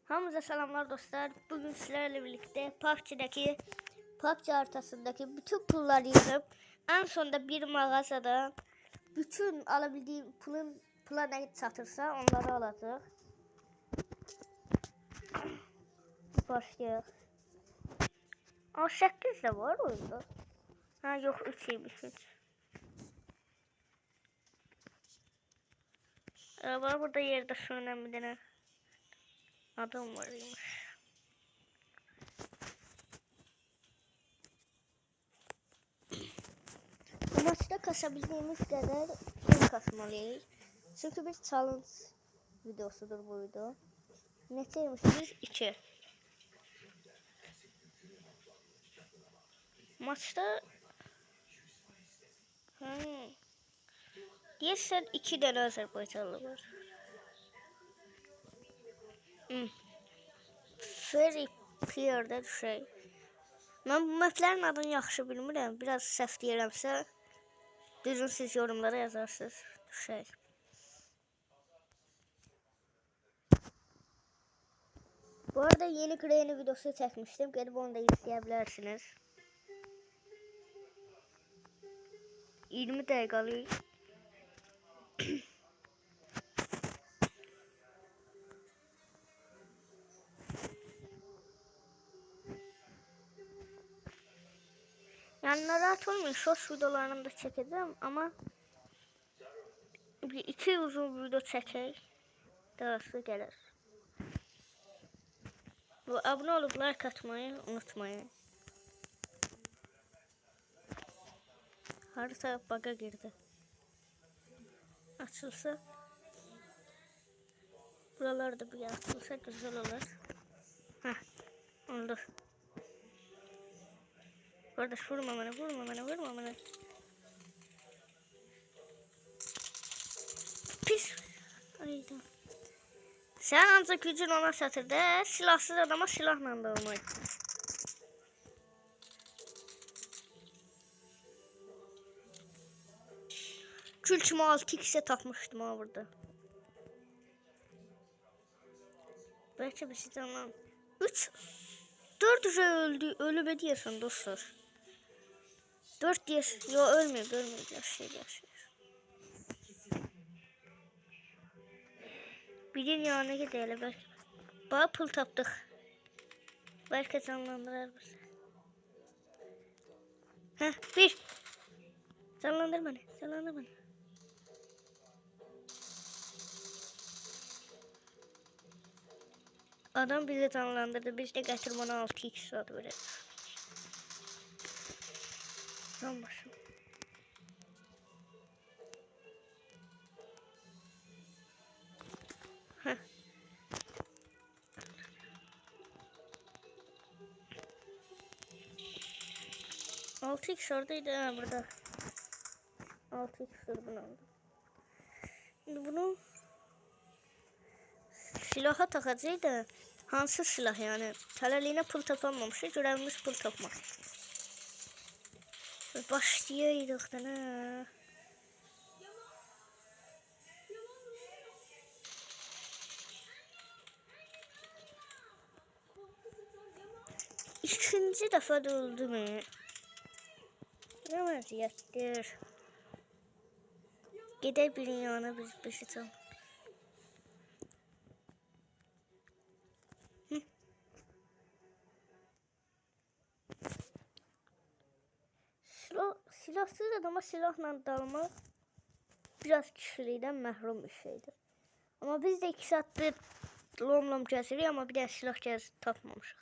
Hamıza selamlar dostlar. Bugün sizlerle birlikte PUBG haritasındaki bütün pulları yığıp en sonunda bir mağazada bütün alabildiğim pula ne satırsa onları alacağız. Başlayalım. 8 de var oyunda. Ha yok 3'ymiş 3. Var burada yerde sürünen bir tane adam varmış. Bu maçta kasabildiğimiz kadar film kasmalıyız. Çünkü bir challenge videosudur bu video. Neçeymişiz? 2. Maçta Deyirsən 2 dənə Azərbaycanlı var. Free Player'da düşək. Mən bu maplərin adını yaxşı bilmirəm. Biraz səhv deyirəmsə düzün siz yorumlara yazarsınız. Düşək. Bu arada yeni Granny videosu çəkmişdim. Gedib onu da izləyə bilərsiniz. 20 dəqiqəlik. Yani narahat olmayın, short videolarını da çekeceğim ama bir iki uzun video çekeyim. Daha gelir. Bu abone olup like atmayı unutmayın. Harita bug'a girdi. Açılsa buralarda bir açılsa güzel olur. Heh, oldu. Kardeş vurma bana. Pis. Ayda. Sen ancak gücün ona satırdı. Silahsız adama silahla da olmayı. Külçümü 6x'e takmıştım ha burada. Belki bir şey canlan. 4 ölüp ediyorsun dostlar. 4 diyorsun. Yo ölmüyor. Yaşıyor. Birin yanına gidelim belki. Bana pul taptık. Belki canlandırır bizi. Heh bir. Canlandır beni. Adam bizi canlandırdı. Biz de getir bana 6x adı verir. Can başım. Heh. Altı x oradaydı ha burada. 6x dürbün aldım. Şimdi bunu silaha takacağıydı. Hansı silah yani? Taleliğine pul tapamamışı. Görevimiz pul tapmak. Başlayaydık da ne? İkinci defa da öldü mü? Ne vaziyettir? Gider birin yanına biz bir şey tam. Silahsız adama silahla dalmak biraz kişilikten məhrum bir şeydir. Ama biz de 2 saattir lom gəzirik ama bir de silah tapmamışıq.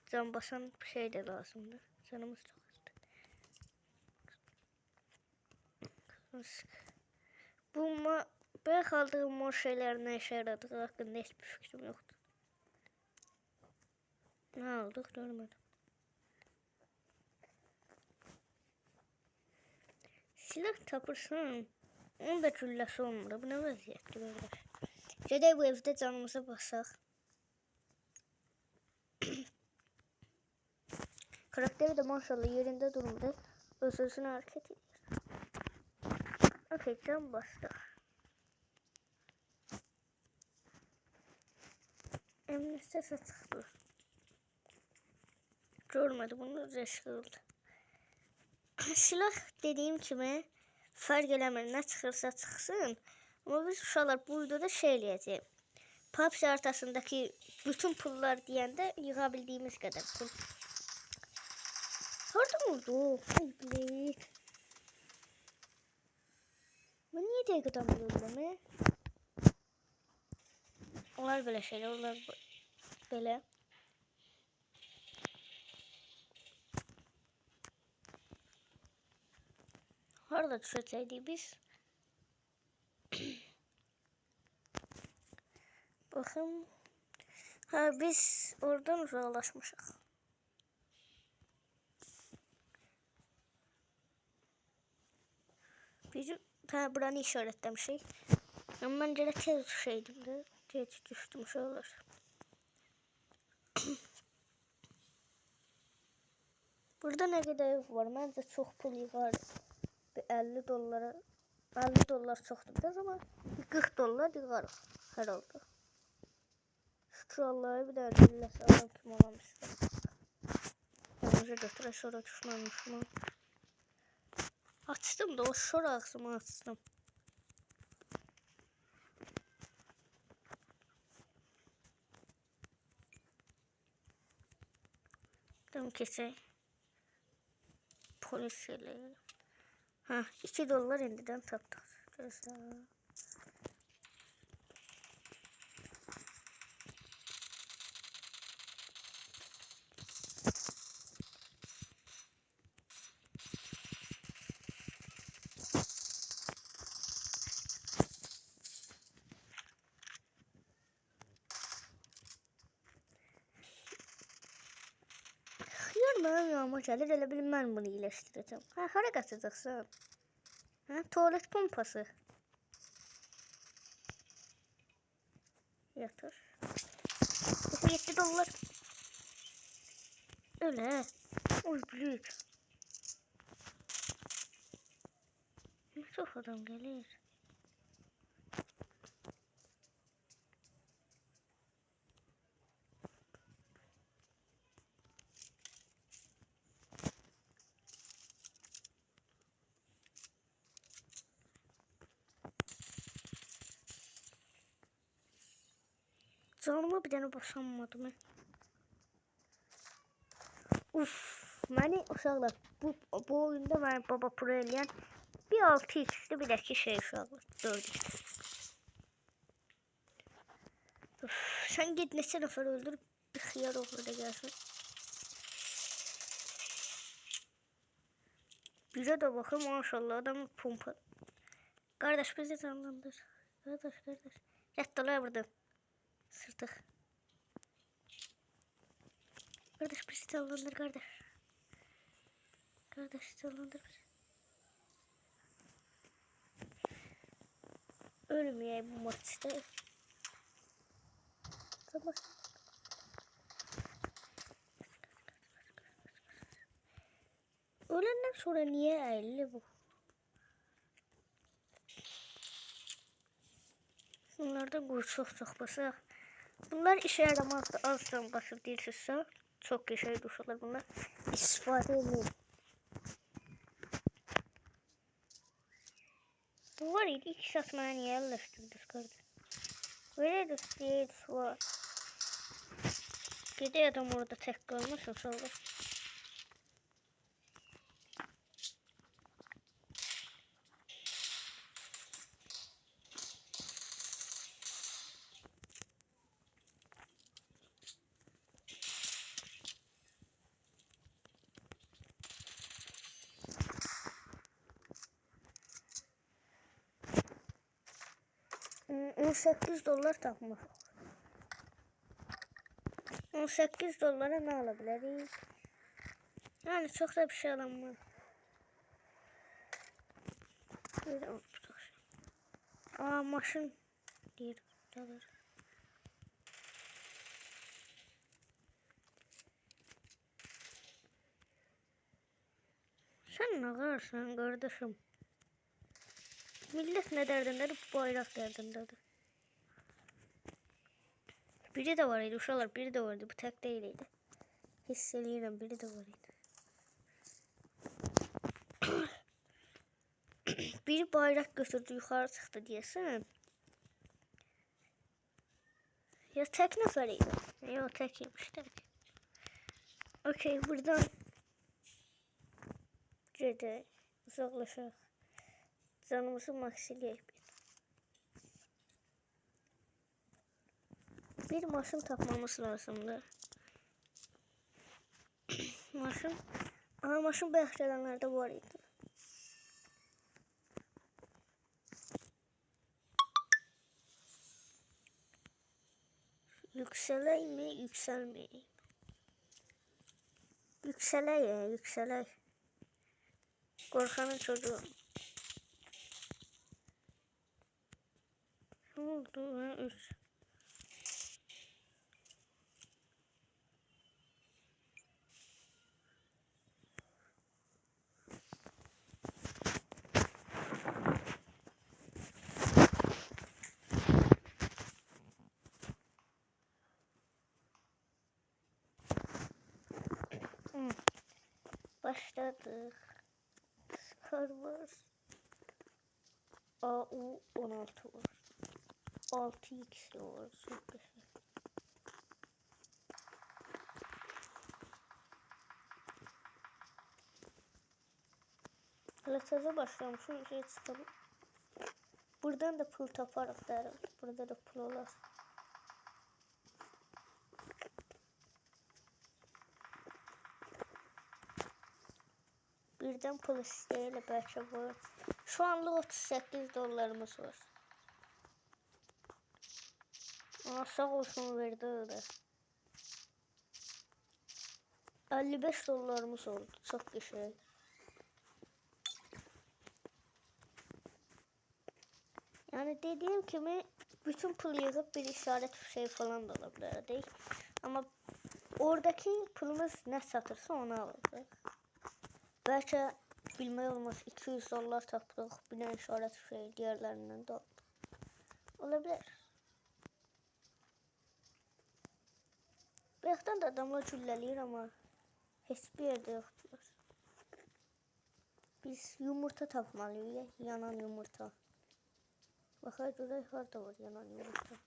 Can basan bir şey de lazımdır. Canımız çok azdır. Ben aldığım mor şeylerin ne işe yaradığı hakkında hiçbir fikrim yoktu. Ne aldık görmedim. Silah tapırsan onun da külləsi olmur. Bu ne vəziyyətdir böyle? Gedək bu evde canımıza basaq. Karakteri de maşallah yerinde durumda. Özünü hareket ediyor. Okey can bastık. Neyse tıklı. Görmedi bunu risk oldu. Silah dediğim kimi fark eləmir, nə çıxırsa çıxsın. Ama biz uşaqlar bu videoda şey eləyəcəyik. PUBG haritasındaki bütün pullar deyəndə yığa bildiyimiz qədər pul. Harada oldu? Ay bilik. Bu niye dəqiqədən bilirəm? Onlar belə şeylər, onlar belə. Harada düşəcəkdik biz? Bakın. Ha biz oradan uzaklaşmışıq. Bizim buranı işaretlemişik. Ama ben gene tez düşeydim de. Tez düştüm şöyle. Burada ne kadar ev var? Bence çok pul yığar. Bir 50 dolara. 50 dolar çoktur biraz ama bir 40 dolar yığarıq herhalde. Şükür Allah'a bir de ödülle sağlam kim olamıştı. Önce götüre sonra düşmemişim. Açtım da o şor ağzımı açtım. Tamam kesey. Polis şeyleri. Ha 2 dolar indiden taptık. Güzel. Mənim yanıma gəlir, elə bil mən bunu iyiləşdirəcəm. Ha, hara qaçacaqsan? Ha, tuvalet pompası. Yatır. 7 dolar. Öyle. Oy büyük. Ne çok adam gelir. Canıma bir tane basanmadım. Uf, beni uşaqlar bu oyunda benim baba pro eləyən bir 6x'li bir də ki şey uşaqlar 4x. Uf, sen git neçə nəfər öldür bir xiyar oğlu da gəlsin. Birə də baxım maşallah adam pompa. Kardeş bizi canlandır. Kardeş. Yattalar burada. Sırtık. Kardeş bizi canlandır kardeş. Kardeş canlandır bizi. Ölmeyeyim bu maçta. Tamam. Ölenden sonra niye 50 bu? Bunlardan çok basaq. Bunlar işe yaramazdı. Azdan basıp değilsizsə çok işe düşürlər bunlar. İstifadə edin. Bu var idi 2 saat mənə niyə yerləşdirdiniz qardaş? Böyle de stage var. Gide adam orada tek kalmış inşallah. $18 tapmış. 18 dolara ne alabiliriz? Yani çok da bir şey alamam. Aa maşın değil. Sen ne karşın kardeşim? Millet ne derdindedir? Bayrak derdindedir. Biri de var idi uşaqlar, biri de vardı. Bu tək deyil idi. Hiss eləyirəm, biri de var idi. Biri bayraq götürdü, yuxarı çıxdı deyəsən. Ya tək nəfər idi. Yox, tək imiş, tək. Okey, buradan gedək, uzaqlaşaq. Canımızı maksiləyək. Bir maşın tapmamız lazımdır. Maşın. Aha, maşın bayaq gələnlərdə var idi. Yüksələk mi, yüksəlməyək? Yüksələk, yüksələk. Qorxanın çocuğu. Ne oldu? Üç. Başladık. Skar var. AU 16 var. 6x var. Çok güzel. Lataza başlamışım. Şey çıkalım. Buradan da pul taparıq dərhal. Burada da pul olar. Birden pul isteğiyle belki var. Şu anlık 38 dolarımız var. Ama sağ olsun verdi öyle. 55 dolarımız oldu. Çok güzel. Yani dediğim gibi bütün pul yığıp bir işaret şey falan da olabilir değil. Ama oradaki pulumuz ne satırsa onu alacak. Belki bilmək olmaz 200 dolar tapdıq, bir dənə işarət şey diğerlerinden de olabilir. Bayaqdan da adamlar gülləliyir ama hiçbir yerde yoktular. Biz yumurta tapmalıyıq, yanan yumurta. Baxar görək harda var yanan yumurta.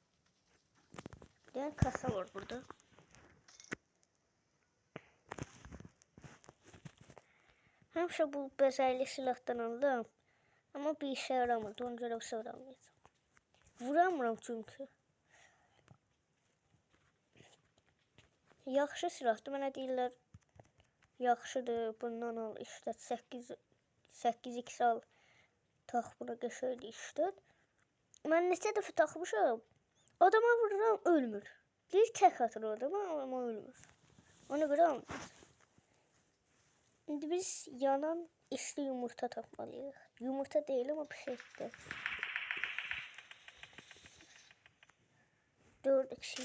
Bir dənə kasa var burada. Həmişə bu bəzəkli silahdan aldım. Ama bir işe yaramadı. Ona görə vuramayacağım. Vuramıram çünkü. Yaxşı silahdır. Mənə deyirlər yaxşıdır. Bundan al işlət. 8x al. Tax buna qəşəngdir işlət. Mən neçə dəfə taxmışam. Adama vururam ölmür. Bir tək atır adama ama ölmür. Ona görə almır. Şimdi biz yanan içli yumurta tapmalıyız. Yumurta değil ama bir şeydi. 4 kişi.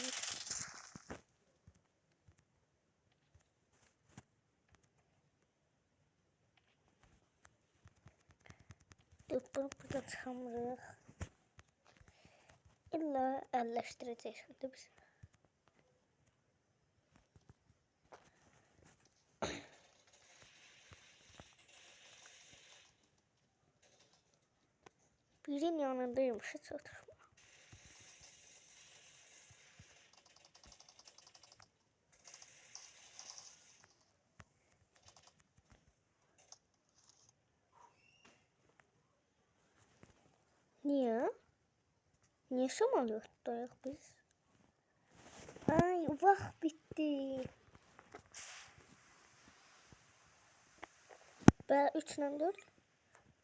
Bunu buradan çıkamırıq. İlla əlləşdirəcək şimdi biz. Birin yanındaymış hiç oturma. Niye? Niye şamalıyor dayak biz? Ay vaxt bitti. Ben 3 ile 4.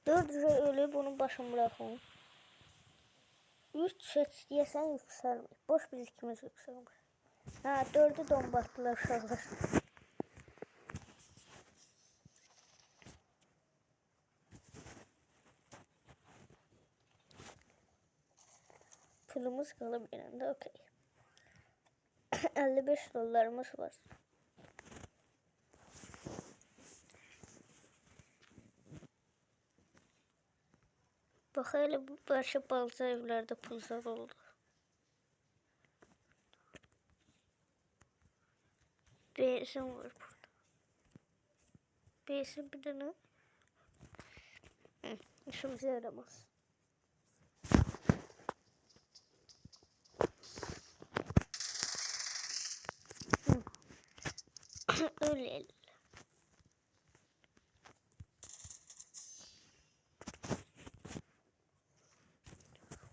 4 ölüp onun başını bırakın. 3 seç diyesen yükselmiş. Boş biz ikimiz yükselmiş. Ha 4'ü dombattılar uşaqlar. Pulumuz kalıb yerində, okey. 55 dolarımız var. Bax elə bu bəlkə balaca evlərdə pul zad oldu. Benzin var burada. Benzin bir tane. İşimize yaramaz. Öyle.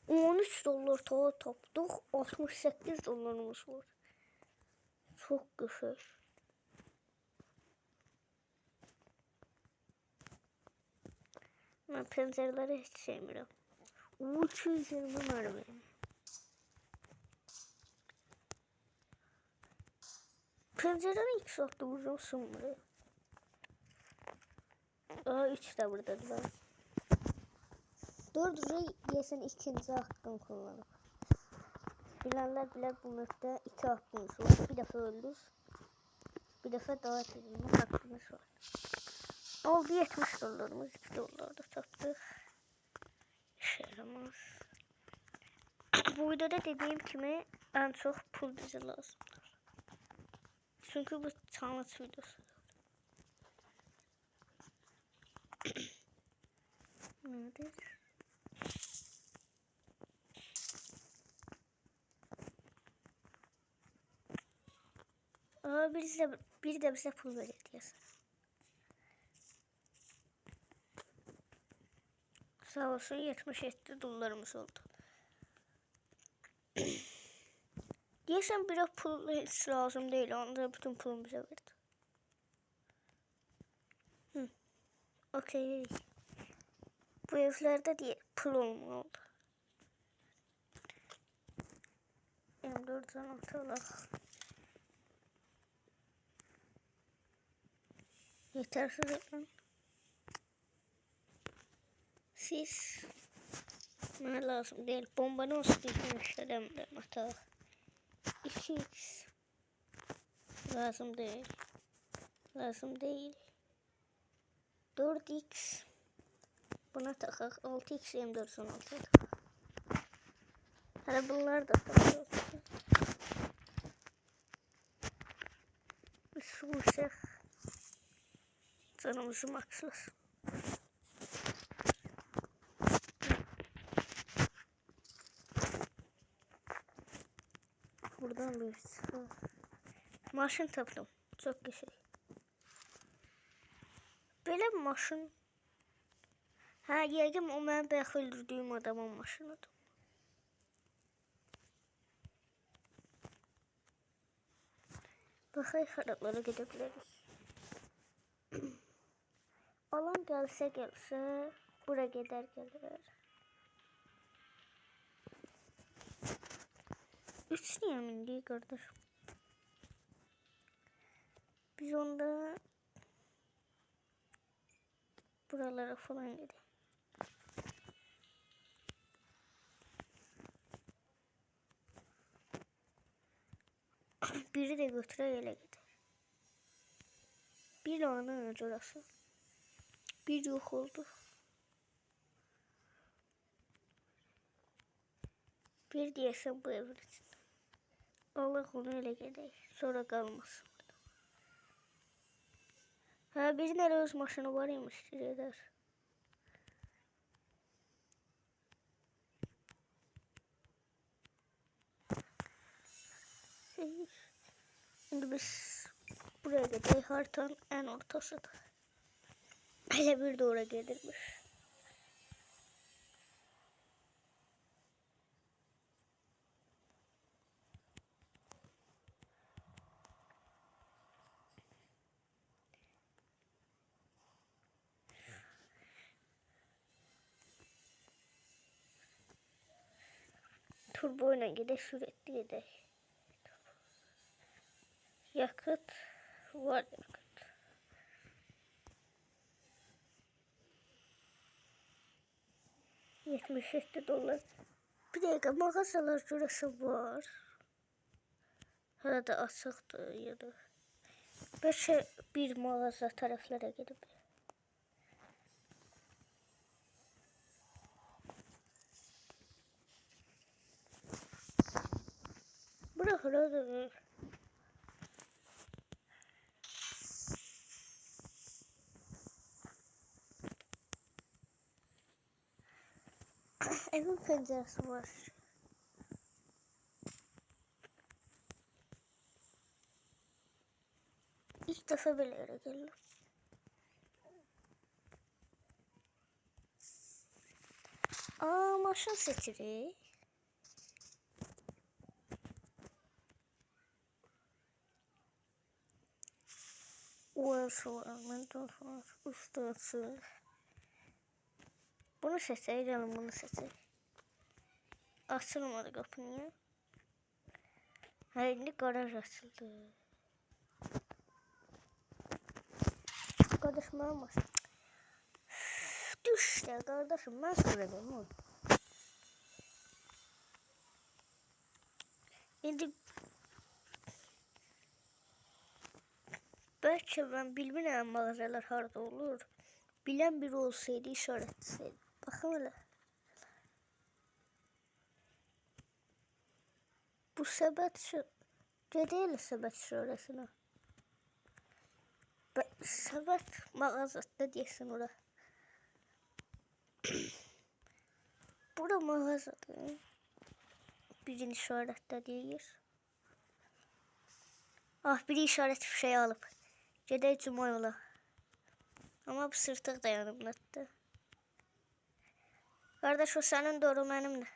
13 dolar tapdık. 68 dolarımız var. Çok güzel. Ben pencereleri hiç sevmiyorum. 320 mermi. Pencereleri 2 saatte vurursun buraya. Aa 3 de buradadılar. 4 lira yesen ikinci hakkını kullanıp. Bilenler bilir bu müfte 2 hakkımız var. Bir defa öldür. Bir defa davet edilme hakkımız var. Oldu 70 dolarımız 2 dolar da taptık. İşe yaramaz. Bu videoda dediğim gibi en çok pul bize lazımdır. Çünkü bu tanıt videosu. Nedir? Aa, bir de bize pul verir diyorsun. Sağ olsun 77 dolarımız oldu. Diyesen bir pul hiç lazım değil. Onda bütün pulum bize verdi. Okey. Bu evlerde diye pulum oldu. 24'den ortalık. Yetersiz etmem. Siz ne lazım değil. Bombanı olsun işlemem hata. 2x lazım değil. Lazım değil. 4x buna takak. 6x M416. Hadi bunlar da takıyoruz. Şu uşak canımızı makslasın. Buradan bir sıfır. Maşın tapdım. Çok güzel. Böyle bir maşın. Ha yerim o ben belki öldürdüğüm adamın maşınıdır. Bakayım haraklara gidebiliriz. Alan gelse buraya gider gelir. 3 niye emin değil kardeşim? Biz onda buralara falan gidelim. Biri de götüre ele gider. Bir anı orası. Bir yok oldu. Bir diyesem bu evin içinde. Allah onu ele gider. Sonra kalmasın. Ha bir nereye öz maşını varıymış eder. Şimdi biz buraya gidelim. Haritanın en ortasıdır. Hele bir doğru gelirmiş. Turbo ile gidelim, sürekli gidelim. Yakıt var yakıt. $77. Bir dakika mağazalar şurası var. Herhalde açıktı ya da. Bir mağaza taraflara gidip. Bırak herhalde. Evin penceresi var. İlk defa böyle yere geldim. Aa, maşın seçirik. Orası var, mentos var, ustası. Bunu seçelim canım, bunu seçelim. Açılmadı kapı niye? Ha, şimdi garaj açıldı. Kardeşim olmaz. Düş ya kardeşim, ben söyledim onu. Şimdi belki ben bilmeyen mağazalar harda olur. Bilen biri olsaydı işaretleseydi. Bakın öyle. Bu sepet şu... Değil sepet şöylesine. Sepet mağazada diyesin orada. Burada mağazada. Birini işaretle değil. Ah, biri işaret bir şey alıp. Gedək cuma yola. Ama bu sırtıq da yanımdadır. Kardeş, o senin doğru mənimlə.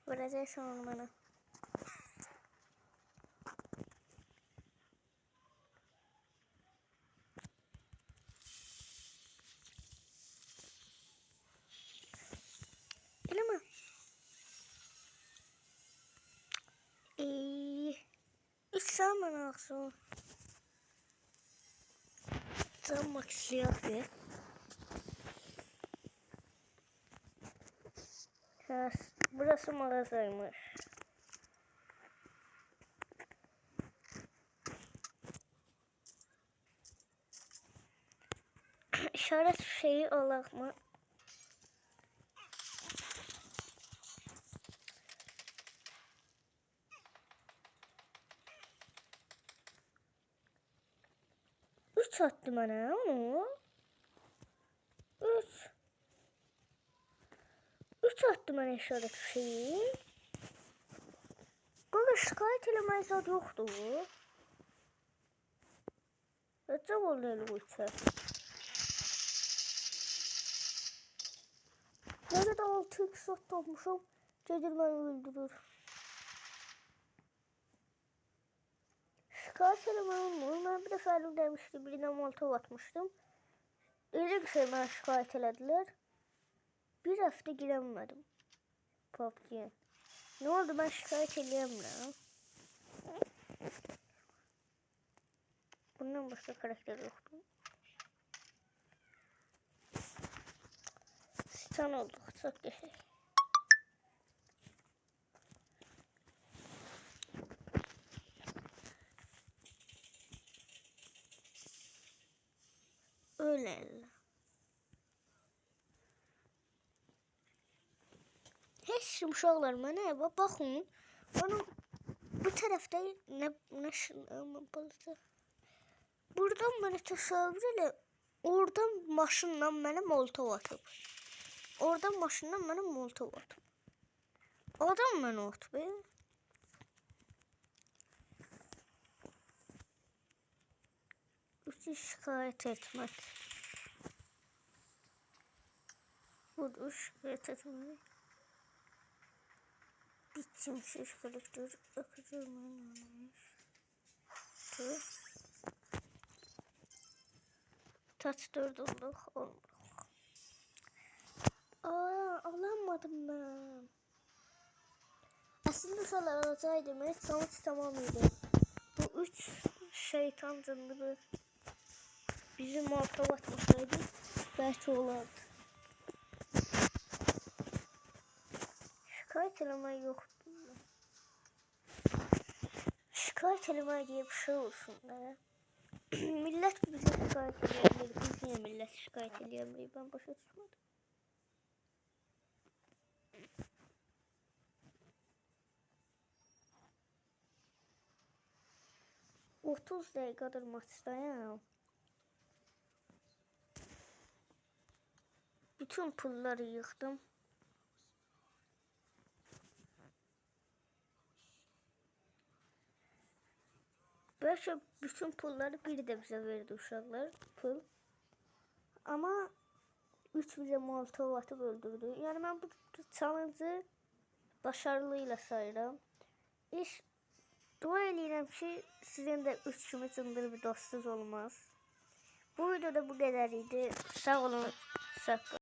Verəcəksən onu mənə. Eləmə. İçsən mənə axşam. Can maksiyat bir. Burası mağazaymış. İşaret şeyi alaq mı? Üç attı bana onu. Üç attı bana işaret şeyi. Burada şikayet eləmək zad yoxdur. Necə oldu elə bu üçə? Ne kadar 6x atmışım. Gelir beni öldürür. Şikayet elemem olmuyor. Ben bir defa elim demiştim. Birine molotov atmıştım. Öyle bir şey bana şikayet elediler. Bir hafta giremedim PUBG'ye. Ne oldu, ben şikayet edeyim. Bundan başka karakter yoktu. Stan olduk. Çok yaşayın. Öyle. Hiç yumuşaklarıma ne bakın. Onun bu tarafta ne buradan bana tasavvur oradan maşınla bana molotov atıp. Oradan maşınla bana molotov atıp. Adam bana atıp. Üçü şikayet etmek. Bu şikayet etmek. Biçimsiz karakter akıcılmaymış. Taç 4 olduk. Alamadım ben. Aslında sana alacaktım. Evet, sonuç tamamıydı. Bu 3 şeytan zındırı bizim molotov atmasaydı belki olardı. Şikayet eləmək yoktu. Şikayet eləmək diye bir şey olsun da. Millet bize şikayet edebilir. Biz niye millet şikayet edebilir? Ben başa tutmadım. Otuz dakikadır maçtayım. Bütün pulları yıktım. Bəlkə bütün pulları biri də bizə verdi uşaqlar. Pul. Amma 3 bizə Molotov atıb öldürdü. Yəni mən bu challenge-ı başarılı ilə sayıram. Dua eləyirəm ki, sizin də 3 kimi cındır bir dostunuz olmaz. Bu videoda bu qədər idi. Sağ olun. Sağ qalın.